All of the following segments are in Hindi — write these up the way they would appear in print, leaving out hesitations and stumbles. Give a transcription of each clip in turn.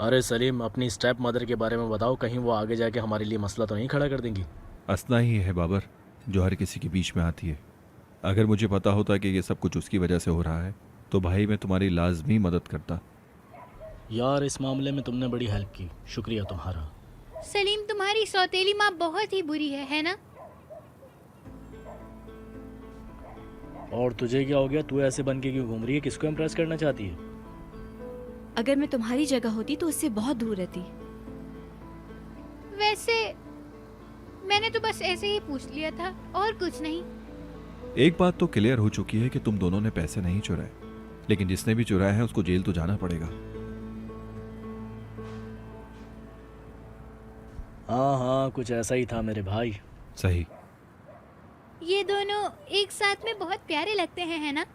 अरे सलीम, अपनी स्टेप मदर के बारे में बताओ, कहीं वो आगे जाके हमारे लिए मसला तो नहीं खड़ा कर देंगी। असना ही है बाबर जो हर किसी के बीच में आती है। अगर मुझे पता होता कि ये सब कुछ उसकी वजह से हो रहा है तो भाई मैं तुम्हारी लाजमी मदद करता। यार इस मामले में तुमने बड़ी हेल्प की, शुक्रिया तुम्हारा। सलीम, तुम्हारी सौतेली माँ बहुत ही बुरी है ना? और तुझे क्या हो गया? तू ऐसे बन के क्यों घूम रही है? किसको इम्प्रेस करना चाहती है? अगर मैं तुम्हारी जगह होती तो उससे बहुत दूर रहती। वैसे मैंने तो बस ऐसे ही पूछ लिया था और कुछ नहीं। एक बात तो क्लियर हो चुकी है कि तुम दोनों ने पैसे नहीं चुराए, लेकिन जिसने भी चुराया है उसको जेल तो जाना पड़ेगा। हाँ हाँ, कुछ ऐसा ही था मेरे भाई। सही। ये दोनों एक साथ में बहुत प्यारे लगते हैं, है ना?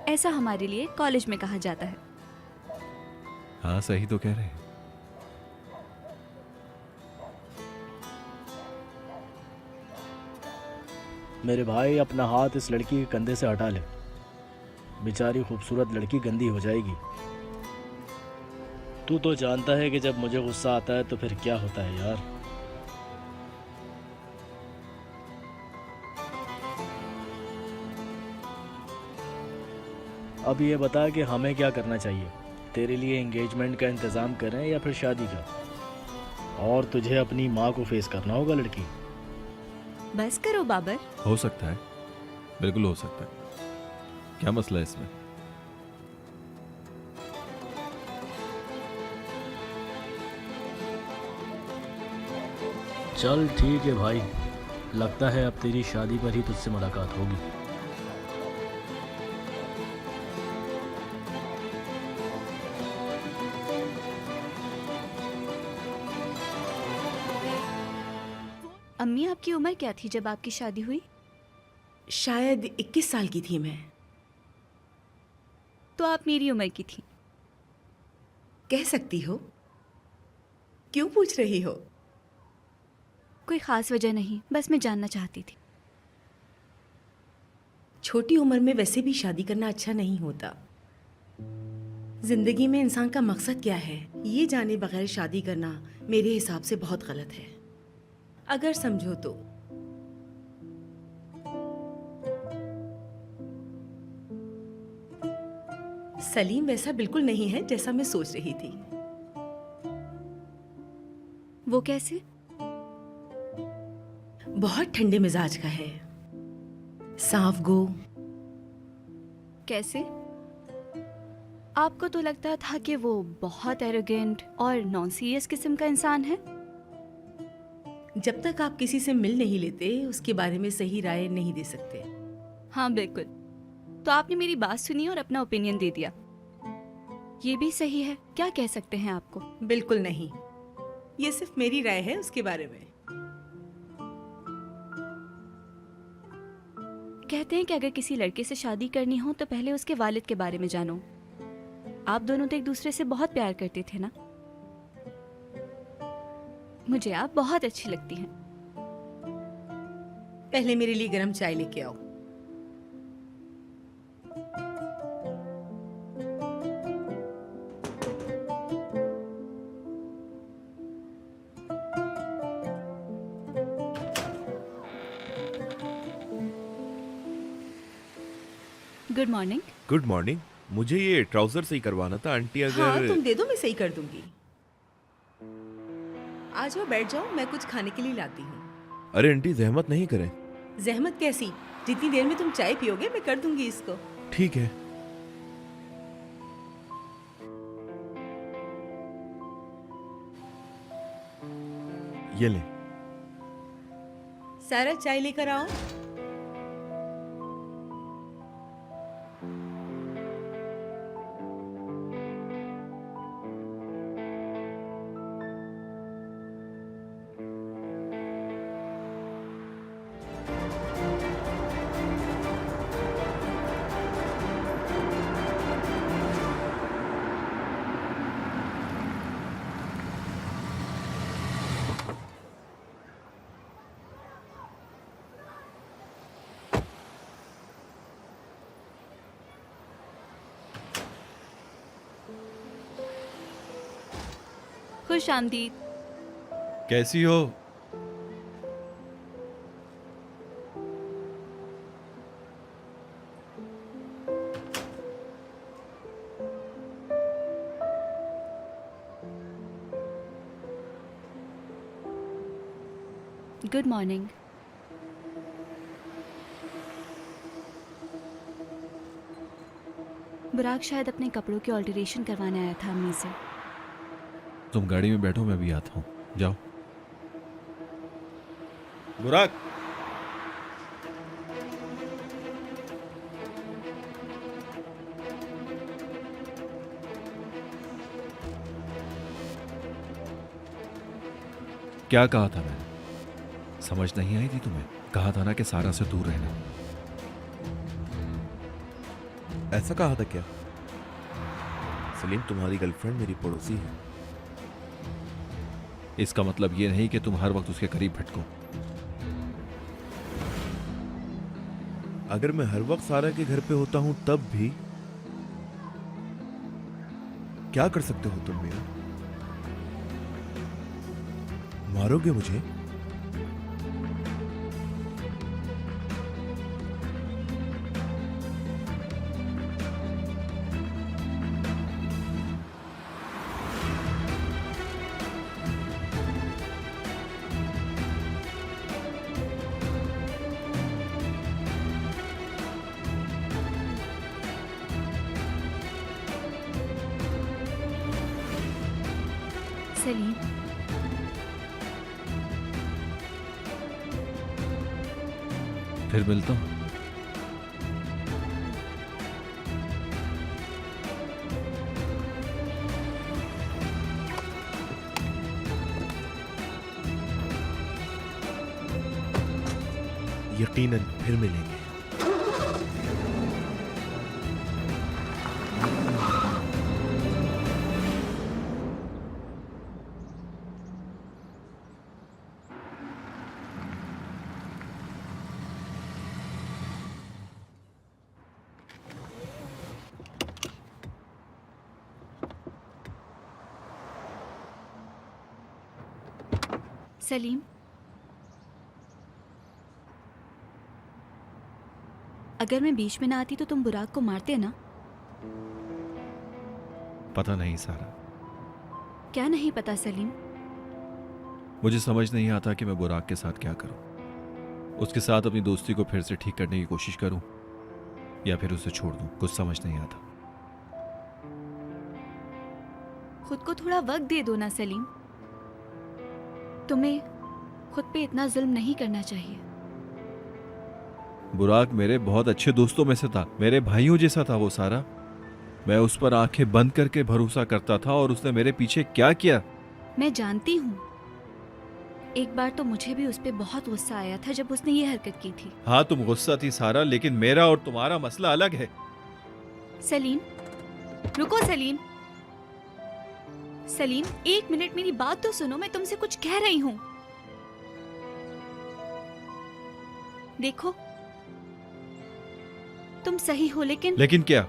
ऐसा हमारे लिए कॉलेज में कहा जाता है। हाँ सही तो कह रहे हैं। मेरे भाई, अपना हाथ इस लड़की के कंधे से हटा ले। बेचारी खूबसूरत लड़की गंदी हो जाएगी। तू तो जानता है कि जब मुझे गुस्सा आता है तो फिर क्या होता है यार। अब ये बता कि हमें क्या करना चाहिए? तेरे लिए एंगेजमेंट का इंतज़ाम करें या फिर शादी का? और तुझे अपनी माँ को फेस करना होगा लड़की। बस करो बाबर। हो सकता है, बिल्कुल हो सकता है। क्या मसला है इसमें? चल ठीक है भाई, लगता है अब तेरी शादी पर ही तुझसे मुलाकात होगी। अम्मी, आपकी उम्र क्या थी जब आपकी शादी हुई? शायद 21 साल की थी मैं। तो आप मेरी उम्र की थी। कह सकती हो। क्यों पूछ रही हो? कोई खास वजह नहीं, बस मैं जानना चाहती थी। छोटी उम्र में वैसे भी शादी करना अच्छा नहीं होता। जिंदगी में इंसान का मकसद क्या है ये जाने बगैर शादी करना मेरे हिसाब से बहुत गलत है, अगर समझो तो। सलीम वैसा बिल्कुल नहीं है जैसा मैं सोच रही थी। वो कैसे? बहुत ठंडे मिजाज का है, साफ गो। कैसे? आपको तो लगता था कि वो बहुत एरोगेंट और नॉन सीरियस किस्म का इंसान है। जब तक आप किसी से मिल नहीं लेते उसके बारे में सही राय नहीं दे सकते। हाँ बिल्कुल। तो आपने मेरी बात सुनी और अपना ओपिनियन दे दिया। ये भी सही है, क्या कह सकते हैं आपको। बिल्कुल नहीं, ये सिर्फ मेरी राय है उसके बारे में। कहते हैं कि अगर किसी लड़के से शादी करनी हो तो पहले उसके वालिद के बारे में जानो। आप दोनों तो एक दूसरे से बहुत प्यार करते थे ना। मुझे आप बहुत अच्छी लगती हैं। पहले मेरे लिए गरम चाय लेके आओ। Good morning. Good morning. मुझे ये ट्राउजर सही करवाना था आंटी, अगर हाँ तुम दे दो, मैं सही कर दूंगी। आ जाओ, बैठ जाओ, मैं कुछ खाने के लिए लाती हूँ। अरे आंटी जहमत नहीं करें। जहमत कैसी? जितनी देर में तुम चाय पियोगे मैं कर दूंगी इसको। ठीक है। ये ले। सारा चाय लेकर आओ। खुश आमदीद। कैसी हो? Good morning. बुराक शायद अपने कपड़ों की ऑल्टरेशन करवाने आया था अम्मी से। तुम गाड़ी में बैठो, मैं भी आता हूँ। जाओ। बुराक, क्या कहा था मैंने? समझ नहीं आई थी तुम्हें? कहा था ना कि सारा से दूर रहना। ऐसा कहा था क्या? सलीम, तुम्हारी गर्लफ्रेंड मेरी पड़ोसी है। इसका मतलब ये नहीं कि तुम हर वक्त उसके करीब भटको। अगर मैं हर वक्त सारा के घर पे होता हूं तब भी क्या कर सकते हो तुम मेरा? मारोगे मुझे? सलीम, फिर मिलता हूँ। यकीनन फिर मिलेंगे। सलीम, अगर मैं बीच में ना आती तो तुम बुराक को मारते ना? पता नहीं सारा, क्या नहीं पता सलीम? मुझे समझ नहीं आता कि मैं बुराक के साथ क्या करूं। उसके साथ अपनी दोस्ती को फिर से ठीक करने की कोशिश करूं या फिर उसे छोड़ दूं। कुछ समझ नहीं आता। खुद को थोड़ा वक्त दे दो ना सलीम। तुम्हें खुद पे इतना जुल्म नहीं करना चाहिए। बुराक मेरे बहुत अच्छे दोस्तों में से था, मेरे भाइयों जैसा था वो सारा। मैं उस पर आंखें बंद करके भरोसा करता था और उसने मेरे पीछे क्या किया। मैं जानती हूँ। एक बार तो मुझे भी उस पे बहुत गुस्सा आया था जब उसने ये हरकत की थी। हाँ, तुम गुस्सा थी सारा, लेकिन मेरा और तुम्हारा मसला अलग है। सलीम, रुको सलीम। सलीम, एक मिनट मेरी बात तो सुनो, मैं तुमसे कुछ कह रही हूँ। देखो, तुम सही हो लेकिन क्या?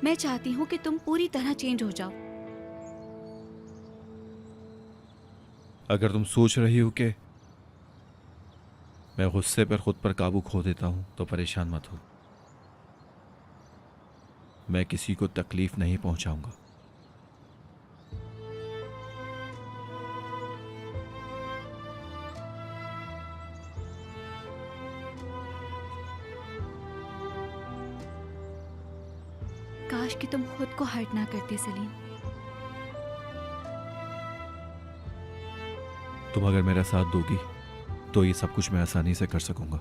मैं चाहती हूँ कि तुम पूरी तरह चेंज हो जाओ। अगर तुम सोच रही हो कि मैं गुस्से पर खुद पर काबू खो देता हूं तो परेशान मत हो। मैं किसी को तकलीफ नहीं पहुंचाऊंगा। काश कि तुम खुद को हर्ट ना करते सलीम। तुम अगर मेरा साथ दोगी तो ये सब कुछ मैं आसानी से कर सकूंगा।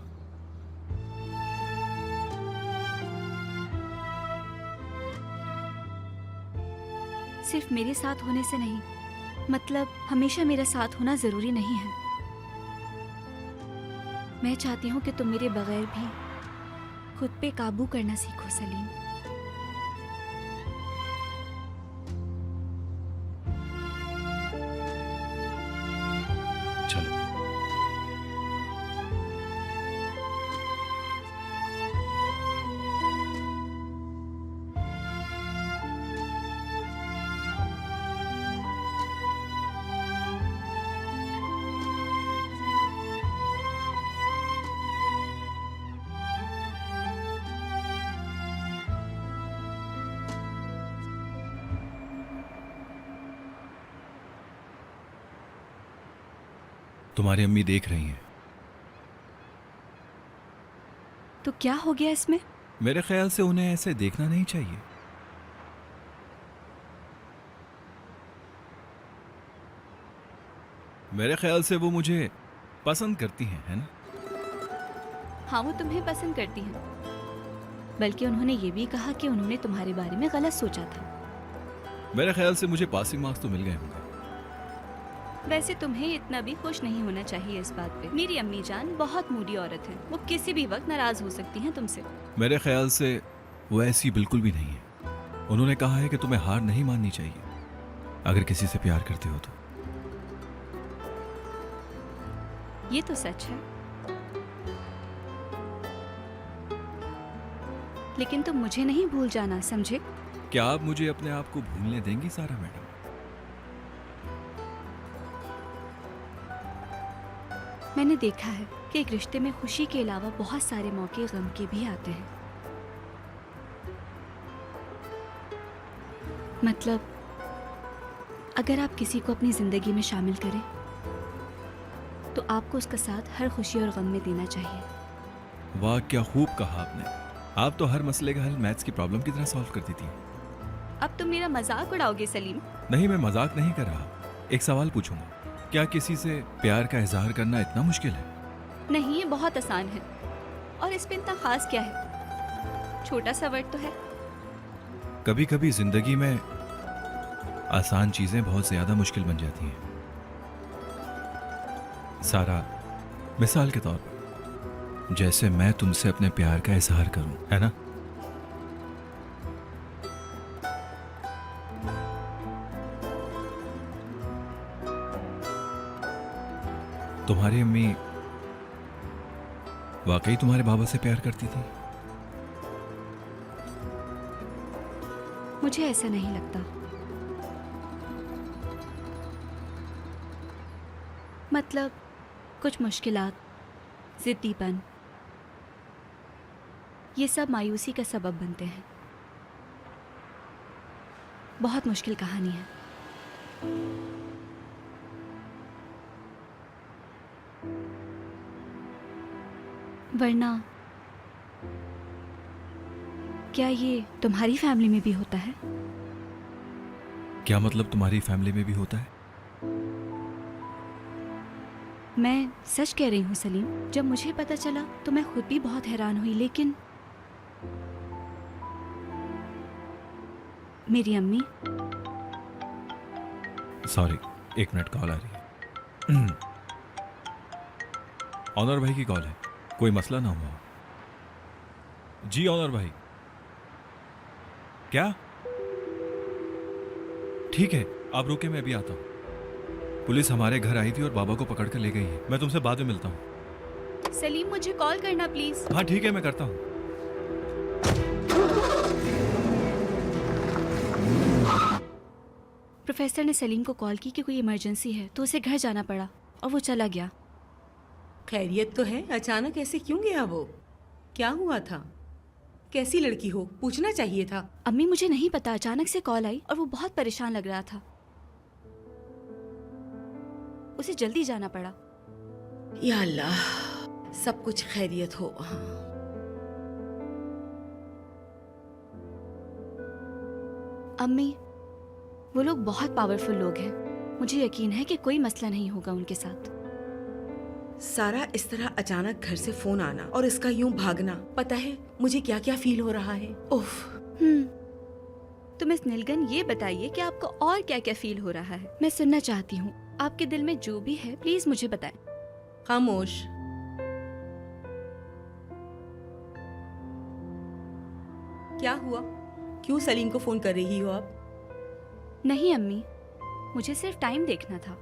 सिर्फ मेरे साथ होने से नहीं, मतलब हमेशा मेरा साथ होना जरूरी नहीं है। मैं चाहती हूँ कि तुम मेरे बगैर भी खुद पे काबू करना सीखो सलीम। चलो। तुम्हारी अम्मी देख रही हैं। तो क्या हो गया इसमें? मेरे ख्याल से उन्हें ऐसे देखना नहीं चाहिए। मेरे ख्याल से वो मुझे पसंद करती हैं, है ना? हाँ, वो तुम्हें पसंद करती हैं। बल्कि उन्होंने ये भी कहा कि उन्होंने तुम्हारे बारे में गलत सोचा था। मेरे ख्याल से मुझे पासिंग मार्क्स तो मिल गए होंगे। वैसे तुम्हें इतना भी खुश नहीं होना चाहिए इस बात पे। मेरी अम्मी जान बहुत मूडी औरत है, वो किसी भी वक्त नाराज हो सकती हैं तुमसे। मेरे ख्याल से वो ऐसी बिल्कुल भी नहीं है। उन्होंने कहा है कि तुम्हें हार नहीं माननी चाहिए अगर किसी से प्यार करते हो तो। ये तो सच है, लेकिन तुम मुझे नहीं भूल जाना, समझे? क्या आप मुझे अपने आप को भूलने देंगी सारा मैडम? मैंने देखा है कि एक रिश्ते में खुशी के अलावा बहुत सारे मौके गम के भी आते हैं। मतलब अगर आप किसी को अपनी जिंदगी में शामिल करें तो आपको उसका साथ हर खुशी और गम में देना चाहिए। वाह, क्या खूब कहा आपने। आप तो हर मसले का हल मैथ्स की प्रॉब्लम की तरह सॉल्व कर देती हैं। अब तुम मेरा मजाक उड़ाओगे सलीम? नहीं, मैं मजाक नहीं कर रहा। एक सवाल पूछूंगा, क्या किसी से प्यार का इजहार करना इतना मुश्किल है? नहीं, ये बहुत आसान है। और इस पे इतना खास क्या है? छोटा सा वर्ड तो है। कभी कभी जिंदगी में आसान चीजें बहुत ज्यादा मुश्किल बन जाती हैं। सारा, मिसाल के तौर पर जैसे मैं तुमसे अपने प्यार का इजहार करूं, है ना? तुम्हारी अम्मी वाकई तुम्हारे बाबा से प्यार करती थी? मुझे ऐसा नहीं लगता। मतलब कुछ मुश्किलात, जिद्दीपन, ये सब मायूसी का सबब बनते हैं। बहुत मुश्किल कहानी है। वरना क्या ये तुम्हारी फैमिली में भी होता है? क्या मतलब तुम्हारी फैमिली में भी होता है? मैं सच कह रही हूँ सलीम। जब मुझे पता चला तो मैं खुद भी बहुत हैरान हुई, लेकिन मेरी अम्मी। सॉरी, एक मिनट, कॉल आ रही है। ऑनर भाई की कॉल है, कोई मसला ना हुआ? जी ऑनर भाई। क्या? ठीक है, आप रुके, मैं अभी आता हूं। पुलिस हमारे घर आई थी और बाबा को पकड़ कर ले गई है। मैं तुमसे बाद में मिलता हूं। सलीम, मुझे कॉल करना प्लीज। हाँ ठीक है, मैं करता हूं। प्रोफेसर ने सलीम को कॉल की कि कोई इमरजेंसी है, तो उसे घर जाना पड़ा और वो चला गया। खैरियत तो है, अचानक ऐसे क्यों गया वो? क्या हुआ था? कैसी लड़की हो, पूछना चाहिए था। अम्मी, मुझे नहीं पता, अचानक से कॉल आई और वो बहुत परेशान लग रहा था। उसे जल्दी जाना पड़ा। या अल्लाह, सब कुछ खैरियत हो। अम्मी, वो लोग बहुत पावरफुल लोग हैं। मुझे यकीन है कि कोई मसला नहीं होगा उनके साथ। सारा, इस तरह अचानक घर से फोन आना और इसका यूं भागना, पता है मुझे क्या क्या फील हो रहा है। उफ। तो मिस नीलगन, ये बताइए कि आपको और क्या क्या फील हो रहा है। मैं सुनना चाहती हूँ। आपके दिल में जो भी है प्लीज मुझे बताएं। खामोश। क्या हुआ? क्यों सलीम को फोन कर रही हो आप? नहीं अम्मी, मुझे सिर्फ टाइम देखना था।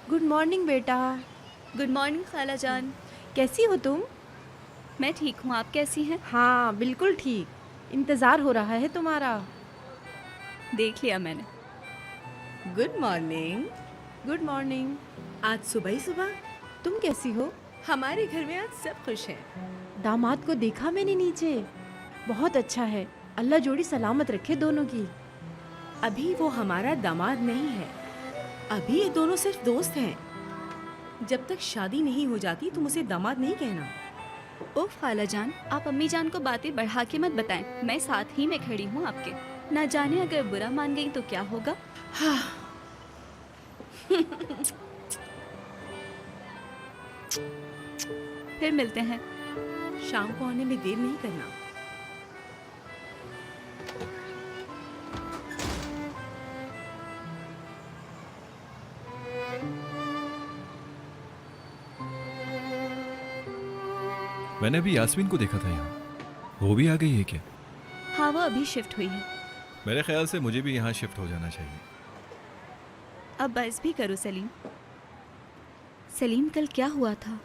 गुड मॉर्निंग बेटा। गुड मॉर्निंग खाला जान। कैसी हो तुम? मैं ठीक हूँ, आप कैसी हैं? हाँ बिल्कुल ठीक, इंतज़ार हो रहा है तुम्हारा। देख लिया मैंने। Good morning. Good morning. आज सुबह ही सुबह? तुम कैसी हो? हमारे घर में आज सब खुश हैं। दामाद को देखा मैंने नीचे, बहुत अच्छा है। अल्लाह जोड़ी सलामत रखे दोनों की। अभी वो हमारा दामाद नहीं है, अभी ये दोनों सिर्फ दोस्त हैं। जब तक शादी नहीं हो जाती तुम उसे दामाद नहीं कहना। ओफ खाला जान, आप अम्मी जान को बातें बढ़ा के मत बताएं। मैं साथ ही में खड़ी हूँ आपके। ना जाने अगर बुरा मान गई तो क्या होगा। फिर मिलते हैं। शाम को आने में देर नहीं करना। मैंने अभी यास्मीन को देखा था यहाँ, वो भी आ गई है क्या? हाँ, वो अभी शिफ्ट हुई है। मेरे ख्याल से मुझे भी यहाँ शिफ्ट हो जाना चाहिए। अब बस भी करो सलीम। सलीम, कल क्या हुआ था?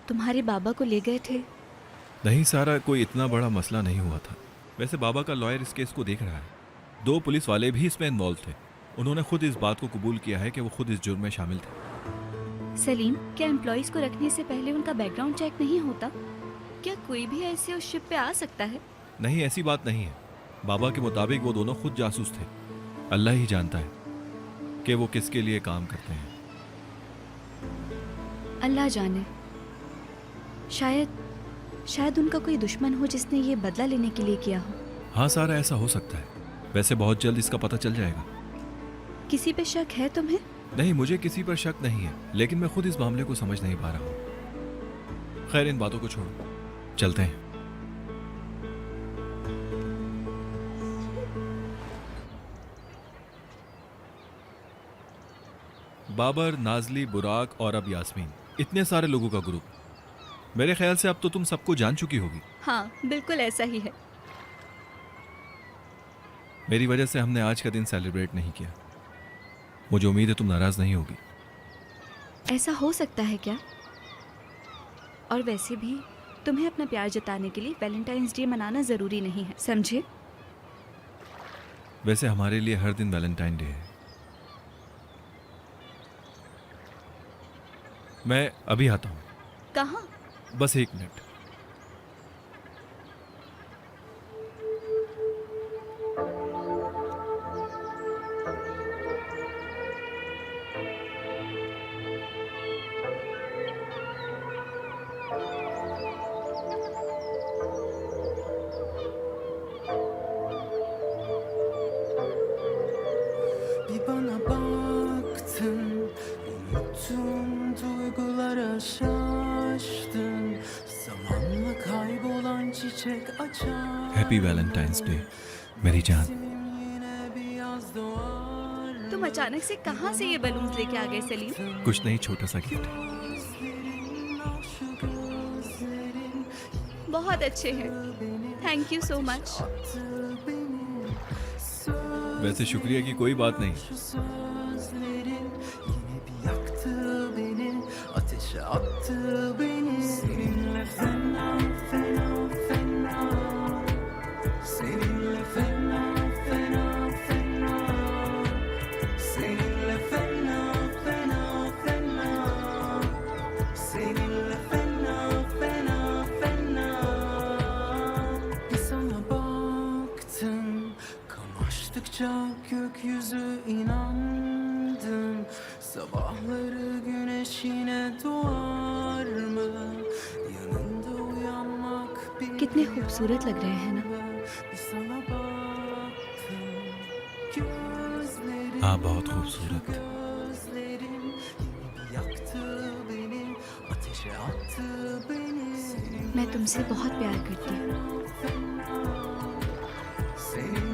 तुम्हारे बाबा को ले गए थे। नहीं सारा, कोई इतना बड़ा मसला नहीं हुआ था। वैसे बाबा का लॉयर इस केस को देख रहा है। 2 पुलिस वाले भी इसमें इन्वॉल्व थे। उन्होंने खुद इस बात को कबूल किया है कि वो खुद इस जुर्म में शामिल थे। सलीम, क्या एम्प्लॉयज़ को रखने से पहले उनका बैकग्राउंड चेक नहीं होता? क्या कोई भी ऐसे उस शिप पे आ सकता है? नहीं, ऐसी बात नहीं है। बाबा के मुताबिक वो दोनों खुद जासूस थे। अल्लाह ही जानता है कि वो किसके लिए काम करते हैं। अल्लाह जाने। शायद उनका कोई दुश्मन हो जिसने ये बदला लेने के लिए किया हो। हाँ सारा, ऐसा हो सकता है। वैसे बहुत जल्द इसका पता चल जाएगा। किसी पे शक है तुम्हें? नहीं, मुझे किसी पर शक नहीं है, लेकिन मैं खुद इस मामले को समझ नहीं पा रहा हूँ। खैर, इन बातों को छोड़ो, चलते हैं। बाबर, नाजली, बुराक और अब यास्मीन, इतने सारे लोगों का ग्रुप। मेरे ख्याल से अब तो तुम सबको जान चुकी होगी। हाँ, बिल्कुल ऐसा ही है। मेरी वजह से हमने आज का दिन सेलिब्रेट नहीं किया। मुझे उम्मीद है तुम नाराज नहीं होगी। ऐसा हो सकता है क्या? और वैसे भी तुम्हें अपना प्यार जताने के लिए वैलेंटाइंस डे मनाना ज़रूरी नहीं है, समझे? वैसे हमारे लिए हर दिन वैलेंटाइन डे है। मैं अभी आता हूँ। कहाँ? बस 1 minute. Bir bana baktın, unuttun duygulara şaştın. Zamanla kaybolan çiçek açar. Happy Valentine's day मेरी जान। Yine bir yaz doğar. तुम अचानक से कहाँ से ये बलून्स लेके आ गए सलीम? कुछ नहीं, छोटा सा गिफ्ट है। Gözlerin, ah şu gözlerin बहुत अच्छे हैं, thank you so much. attı beni. वैसे शुक्रिया की कोई बात नहीं। Şu sözlerin yine bir yaktı beni, ateşe attı beni. Seninle fena fena fena, seninle fena fena fena, seninle fena fena fena, seninle fena fena fena. Bir sana baktım, kamaştıkça gökyüzü inandım. Sabahları güneş yine doğar mı? Yanında uyanmak bir कितने खूबसूरत लग रहे हैं ना? bir sana baktım. Gözlerin, हाँ, बहुत खूबसूरत। gözlerin yine bir yaktı beni, ateşe attı beni. मैं तुमसे बहुत प्यार करती हूँ। Senin